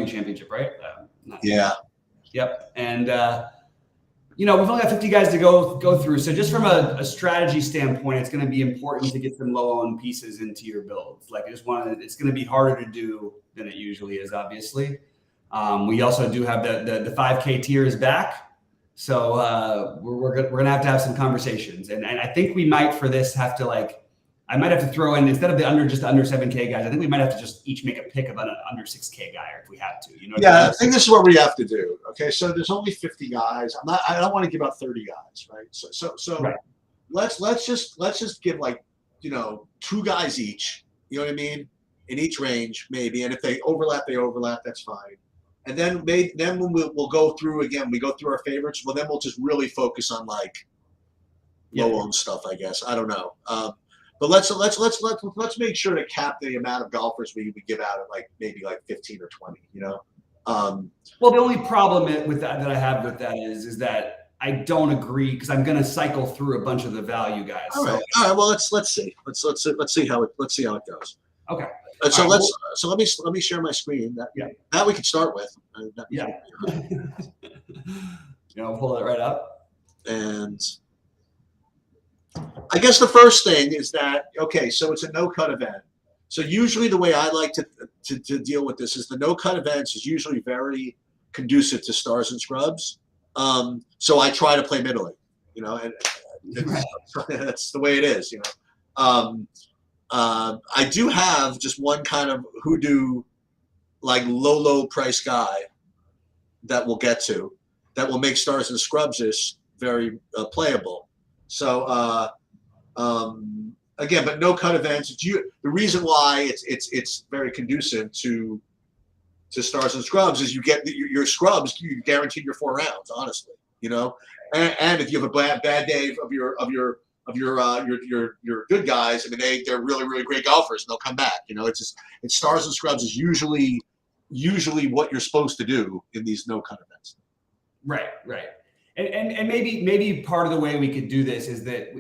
championship, right? Yeah. Yep. And we've only got 50 guys to go through. So just from a strategy standpoint, it's going to be important to get some low-owned pieces into your builds. Like it's going to be harder to do than it usually is, obviously. We also do have the 5K tiers back. So we're going to have some conversations. And I think we might for this have to I might have to throw in, instead of the under 7K guys, I think we might have to just each make a pick of an under 6K guy, or if we have to. Yeah, I think this is what we have to do. Okay, so there's only 50 guys. I don't want to give out 30 guys, right? So right. let's just give 2 guys each. You know what I mean? In each range, maybe. And if they overlap, that's fine. And then when we'll go through again. We go through our favorites. Well, then we'll just really focus on low-owned stuff. I guess I don't know. But let's make sure to cap the amount of golfers we give out at maybe 15 or 20. Well, the only problem with that I have with that is that I don't agree, because I'm going to cycle through a bunch of the value guys. All right. Well, let's see. Let's see how it goes. Okay. So let me share my screen. That we could start with. I'll pull it right up. And I guess the first thing is that, okay, so it's a no-cut event. So usually the way I like to deal with this is the no-cut events is usually very conducive to stars and scrubs. So I try to play middling, and that's the way it is, I do have just one kind of hoodoo, low price guy that we'll get to, that will make stars and scrubs very playable. So again, but no cut events. The reason why it's very conducive to stars and scrubs is you get your scrubs. You guarantee your 4 rounds, honestly. And if you have a bad day of your good guys, I mean they're really great golfers and they'll come back. It's stars and scrubs is usually what you're supposed to do in these no cut events. Right. And maybe part of the way we could do this is that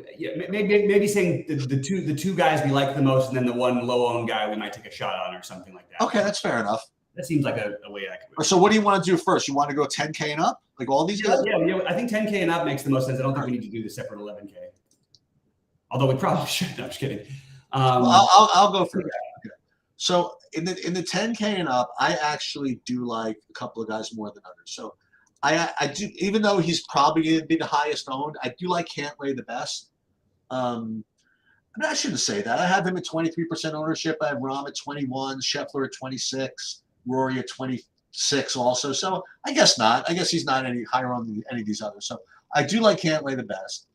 maybe saying the two guys we like the most, and then the one low-owned guy we might take a shot on, or something like that. Okay, that's fair enough. That seems like a way I could. So what do you want to do first? You want to go 10K and up, like all these guys? Yeah. I think 10K and up makes the most sense. I don't think we need to do the separate 11K. Although we probably should. No, I'm just kidding. I'll go for that. Okay. So in the 10K and up, I actually do like a couple of guys more than others. So I do, even though he's probably going to be the highest owned, I do like Cantlay the best. I shouldn't say that. I have him at 23% ownership. I have Rahm at 21, Scheffler at 26, Rory at 26 also. So I guess not. I guess he's not any higher on any of these others. So I do like Cantlay the best.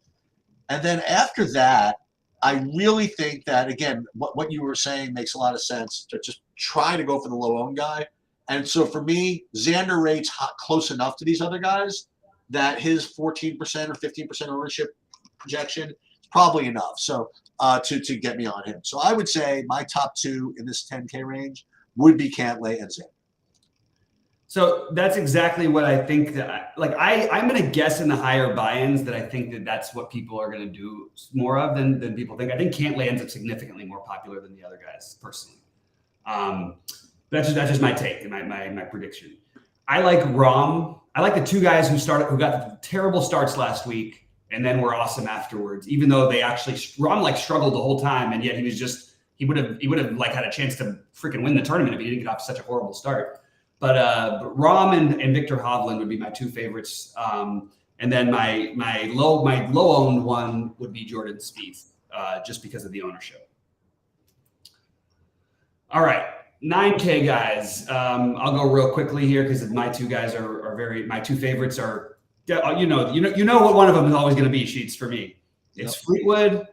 And then after that, I really think that, again, what you were saying makes a lot of sense, to just try to go for the low-owned guy. And so for me, Xander rates close enough to these other guys that his 14% or 15% ownership projection is probably enough. So to get me on him. So I would say my top 2 in this 10K range would be Cantlay and Xander. So that's exactly what I think. I'm going to guess in the higher buy-ins that I think that's what people are going to do more of than people think. I think Cantlay ends up significantly more popular than the other guys, personally. That's just my take and my prediction. I like Rahm. I like the 2 guys who got terrible starts last week and then were awesome afterwards. Even though Rahm struggled the whole time, and yet he would have had a chance to freaking win the tournament if he didn't get off such a horrible start. But Rahm and Victor Hovland would be my 2 favorites, and then my low owned one would be Jordan Spieth, just because of the ownership. All right. 9K guys. I'll go real quickly here because my 2 guys my 2 favorites are, you know what one of them is always going to be, Sheets, for me. It's Fleetwood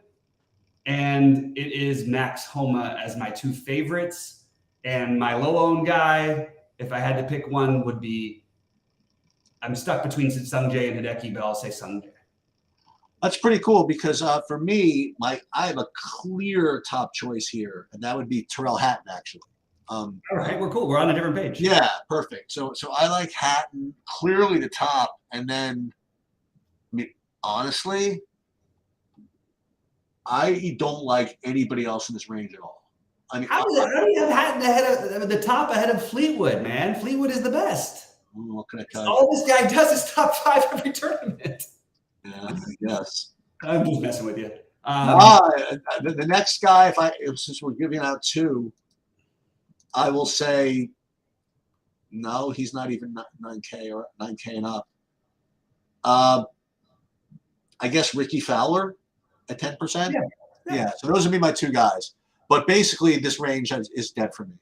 and it is Max Homa as my 2 favorites. And my low-owned guy, if I had to pick one, would be, I'm stuck between Sungjae and Hideki, but I'll say Sungjae. That's pretty cool because for me, I have a clear top choice here, and that would be Tyrrell Hatton, actually. All right, we're cool. We're on a different page. Yeah, perfect. So I like Hatton, clearly the top, and then, honestly, I don't like anybody else in this range at all. I mean, How do you have Hatton ahead of the top ahead of Fleetwood, man? Fleetwood is the best. what can I tell you? All this guy does is top 5 every tournament. Yeah, I guess. I'm just messing with you. The next guy, since we're giving out 2, I will say no. He's not even 9K or 9K and up. I guess Ricky Fowler at 10%. Yeah. So those would be my 2 guys. But basically, this range is dead for me.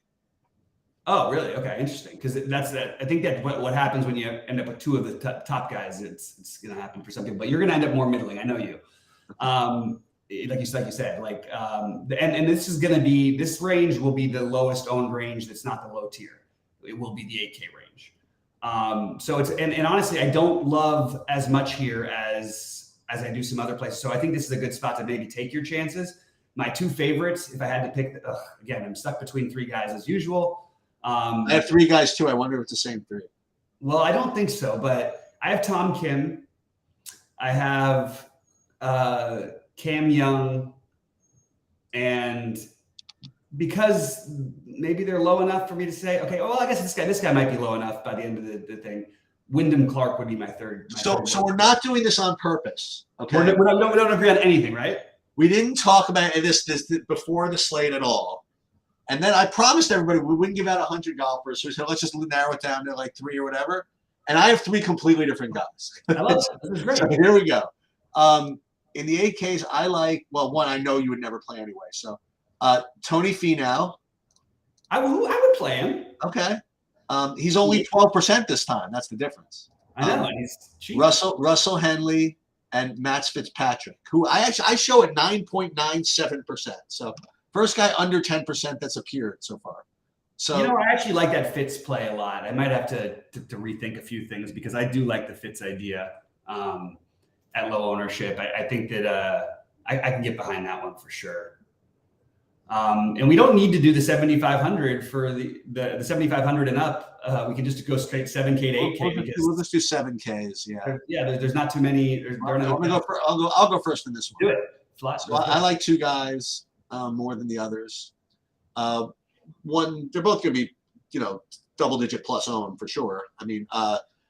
Oh, really? Okay, interesting. Because that's that. I think that what happens when you end up with 2 of the top guys, it's going to happen for some people. But you're going to end up more middling. I know you. Like you said, and this is going to be, this range will be the lowest owned range. That's not the low tier. It will be the 8K range. So it's and honestly, I don't love as much here as I do some other places. So I think this is a good spot to maybe take your chances. My 2 favorites, if I had to pick, again, I'm stuck between 3 guys as usual. I have 3 guys too. I wonder if it's the same 3. Well, I don't think so, but I have Tom Kim. I have Cam Young, and because maybe they're low enough for me to say, okay, well, I guess this guy might be low enough by the end of the thing. Wyndham Clark would be my third. So we're not doing this on purpose. Okay. We don't agree on anything, right? We didn't talk about this before the slate at all. And then I promised everybody we wouldn't give out 100 golfers. So we said, let's just narrow it down to like 3 or whatever. And I have 3 completely different guys. I love it. This is great. So here we go. In the 8Ks, I like, well, one I know you would never play anyway. So Tony Finau. I would play him. Okay. He's only 12% this time. That's the difference. I know. He's cheap. Russell Henley and Matt Fitzpatrick, who I show at 9.97%. So first guy under 10% that's appeared so far. So I actually like that Fitz play a lot. I might have to rethink a few things because I do like the Fitz idea at low ownership. I think that I can get behind that one for sure. And we don't need to do the 7,500 for the 7,500 and up. We can just go straight 7K to 8K. We'll just do 7Ks. Yeah. Yeah. There's not too many. I'll go first in this one. Do it. So I like 2 guys more than the others. They're both going to be, double-digit plus owned for sure. I mean,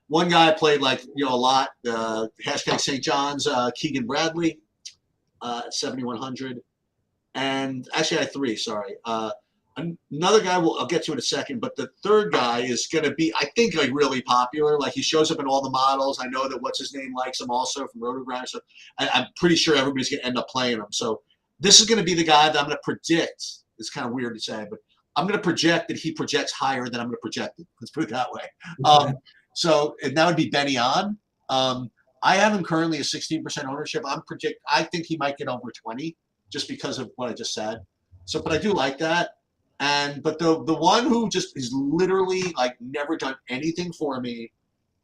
one guy played a lot. Hashtag St. John's, Keegan Bradley, at 7,100. And actually, I had 3. Sorry. Another guy I'll get to in a second, but the third guy is going to be, I think, really popular. Like he shows up in all the models. I know that what's his name likes him also from Rotogram. So I'm pretty sure everybody's going to end up playing him. So this is going to be the guy that I'm going to predict. It's kind of weird to say, but I'm going to project that he projects higher than I'm going to project it. Let's put it that way. So that would be Benny On. I have him currently at 16% ownership. I think he might get over 20 just because of what I just said. So, but I do like that. But the one who just is literally never done anything for me,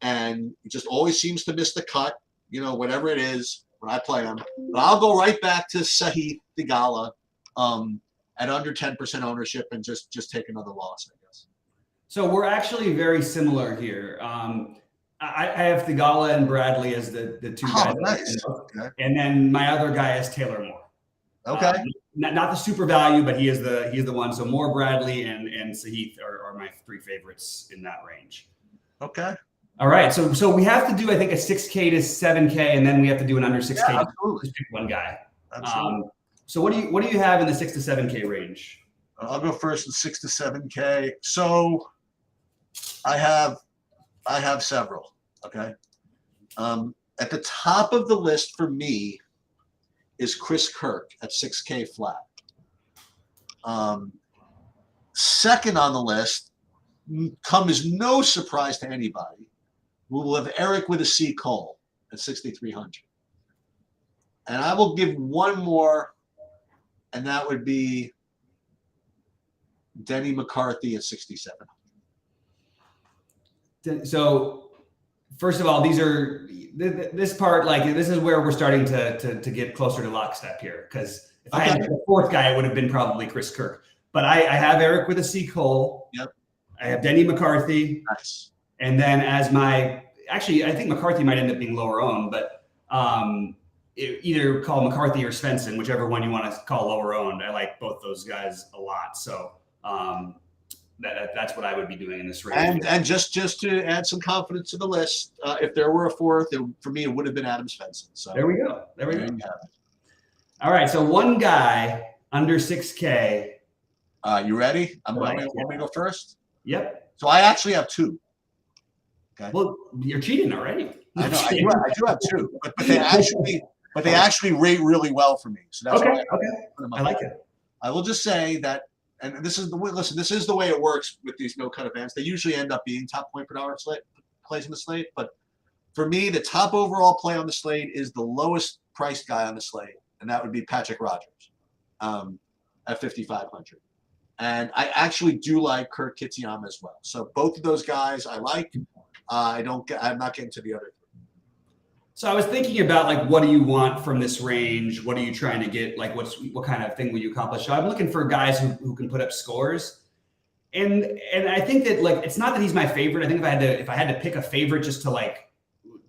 and just always seems to miss the cut, whatever it is when I play him. But I'll go right back to Sahith Theegala at under 10% ownership and just take another loss, I guess. So we're actually very similar here. I have Theegala and Bradley as the 2 guys. Nice. Okay. And then my other guy is Taylor Moore. Okay. Not the super value, but he is the one. So Moore, Bradley, and Sahith are my 3 favorites in that range. Okay. All right. So we have to do, I think, a 6K to 7K, and then we have to do an under 6K. Yeah, absolutely. Just pick one guy. Absolutely. So what do you have in the 6 to 7K range? I'll go first in 6 to 7K. So I have several. Okay. At the top of the list for me is Chris Kirk at 6K flat. Second on the list, come as no surprise to anybody, we will have Eric with a C. Cole at 6,300. And I will give one more, and that would be Denny McCarthy at 6,700. So first of all, this part, this is where we're starting to get closer to lockstep here. Because if I had the 4th guy, it would have been probably Chris Kirk. But I have Eric with a C. Cole. Yep. I have Denny McCarthy. Nice. And then I think McCarthy might end up being lower owned, but either call McCarthy or Svensson, whichever one you want to call lower owned. I like both those guys a lot. So that's what I would be doing in this range. And just to add some confidence to the list, if there were a fourth, for me, it would have been Adam Svensson. So there we go. There we go. All right. So one guy under 6K. You ready? Want me to go first? Yep. So I actually have two. Okay. Well, you're cheating already. I know. I do have two, but they actually rate really well for me. So that's okay. I like it. I will just say that, and this is the way it works with these no cut events. They usually end up being top point per hour plays in the slate. But for me, the top overall play on the slate is the lowest priced guy on the slate, and that would be Patrick Rogers at 5,500. And I actually do like Kurt Kitayama as well. So both of those guys I like. I'm not getting to the other three. So I was thinking about like, what do you want from this range? What are you trying to get? Like, what kind of thing will you accomplish? So I'm looking for guys who can put up scores. And I think that like, it's not that he's my favorite. I think if I had to pick a favorite just to like,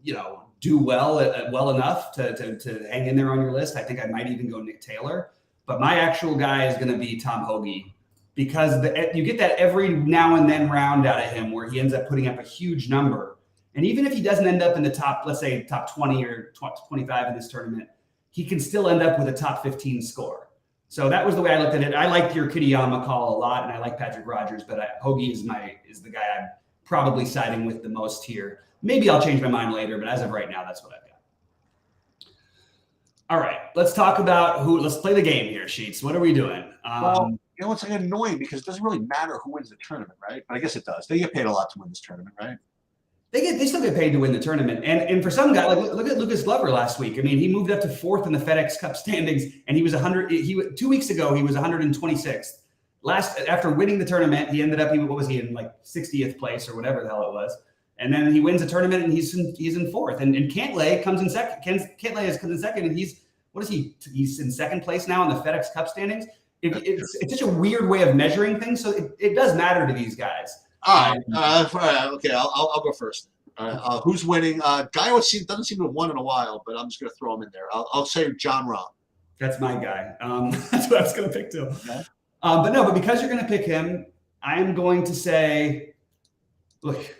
do well enough to hang in there on your list, I think I might even go Nick Taylor. But my actual guy is going to be Tom Hoge, because you get that every now and then round out of him where he ends up putting up a huge number. And even if he doesn't end up in the top, let's say top 20 or 25 in this tournament, he can still end up with a top 15 score. So that was the way I looked at it. I liked your Kitayama call a lot, and I like Patrick Rogers, but Hoge is the guy I'm probably siding with the most here. Maybe I'll change my mind later, but as of right now, that's what I've got. All right, let's talk about let's play the game here, Sheets. What are we doing? It's like annoying because it doesn't really matter who wins the tournament, right? But I guess it does. They get paid a lot to win this tournament, right? They still get paid to win the tournament. And for some guy, like look at Lucas Glover last week. I mean, he moved up to 4th in the FedEx Cup standings, and he was 2 weeks ago, he was 126th. After winning the tournament, he ended up, what was he in, like 60th place or whatever the hell it was. And then he wins the tournament and he's in 4th. And Cantlay comes in second. Cantlay comes in second, and he's in second place now in the FedEx Cup standings. It's such a weird way of measuring things. So it does matter to these guys. All right. Okay, I'll go first. Who's winning? Guy who doesn't seem to have won in a while, but I'm just going to throw him in there. I'll say John Rahm. That's my guy. That's what I was going to pick too. Okay. But because you're going to pick him, I'm going to say, look,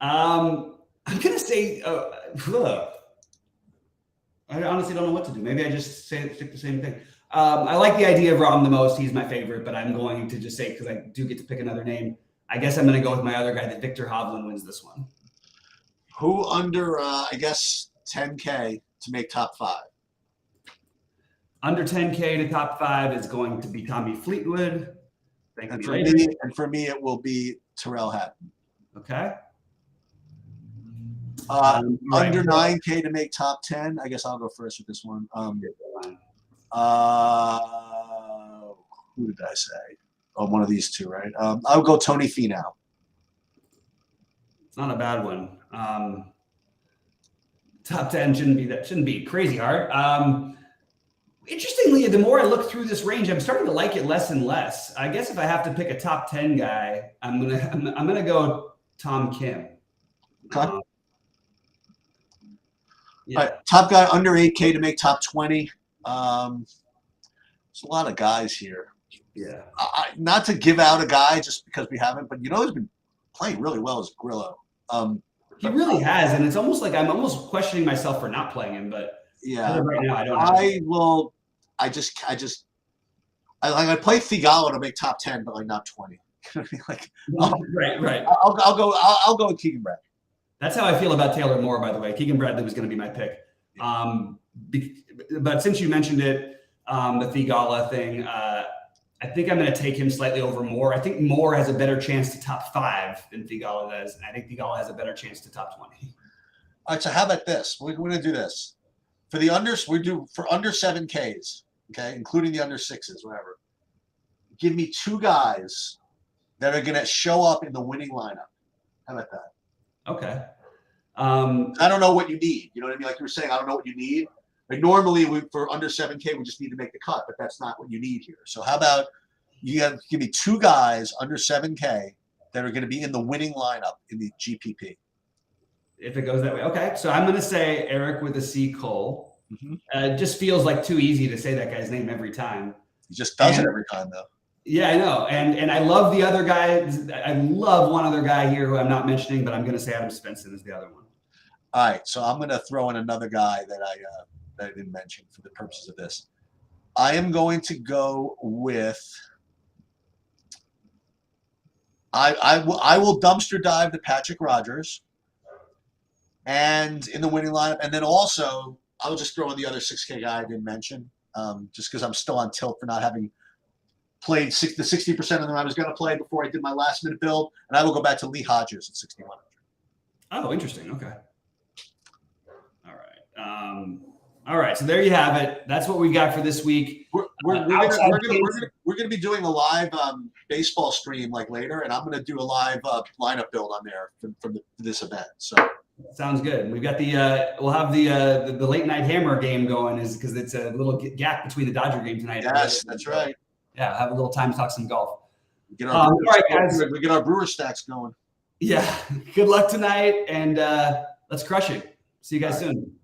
I'm going to say, I honestly don't know what to do. Maybe I just stick the same thing. I like the idea of Rahm the most. He's my favorite, but I'm going to just say, because I do get to pick another name, I guess I'm going to go with my other guy, that Victor Hovland wins this one. Who under, 10K to make top 5? Under 10K to top 5 is going to be Tommy Fleetwood. And for me, it will be Tyrrell Hatton. Okay. Under 9K to make top 10. I guess I'll go first with this one. Who did I say? Oh, one of these two, right? I'll go Tony Finau. It's not a bad one. Top 10 shouldn't be crazy hard. Interestingly, the more I look through this range, I'm starting to like it less and less. I guess if I have to pick a top 10 guy, I'm gonna go Tom Kim. Okay. Yeah. All right, top guy under 8K to make top 20. There's a lot of guys here. Yeah. Not to give out a guy just because we haven't, but who's been playing really well is Grillo. He really has, and it's almost like I'm almost questioning myself for not playing him. But yeah, right now I don't. I play Thigala to make top 10, but like not 20. Right. I'll go with Keegan Bradley. That's how I feel about Taylor Moore, by the way. Keegan Bradley was going to be my pick. But since you mentioned it, the Thigala thing, I think I'm going to take him slightly over Moore. I think Moore has a better chance to top 5 than Thigala does. And I think Thigala has a better chance to top 20. All right, so how about this? We're going to do this. For the unders, for under 7Ks, okay, including the under 6s, whatever. Give me 2 guys that are going to show up in the winning lineup. How about that? Okay. I don't know what you need. You know what I mean? Like you were saying, I don't know what you need. Like normally, for under 7K, we just need to make the cut, but that's not what you need here. So how about you give me 2 guys under 7K that are going to be in the winning lineup in the GPP? if it goes that way. Okay, so I'm going to say Eric with a C. Cole. Mm-hmm. It just feels like too easy to say that guy's name every time. He just does it every time, though. Yeah, I know. And I love the other guy. I love one other guy here who I'm not mentioning, but I'm going to say Adam Svensson is the other one. All right, so I'm going to throw in another guy that I didn't mention for the purposes of this. I am going to go with. I will dumpster dive to Patrick Rogers, and in the winning lineup, and then also I'll just throw in the other 6K guy I didn't mention, just because I'm still on tilt for not having played the 60% of them I was going to play before I did my last minute build, and I will go back to Lee Hodges at 6,100. Oh, interesting. Okay. All right. So there you have it. That's what we got for this week. We're gonna be doing a live baseball stream like later, and I'm gonna do a live lineup build on there from this event. So sounds good. We've got we'll have the late night hammer game going, is because it's a little gap between the Dodger game tonight. Yes, that's right. Yeah, have a little time to talk some golf. We get our we get our brewer stacks going. Yeah. Good luck tonight, and let's crush it. See you guys soon.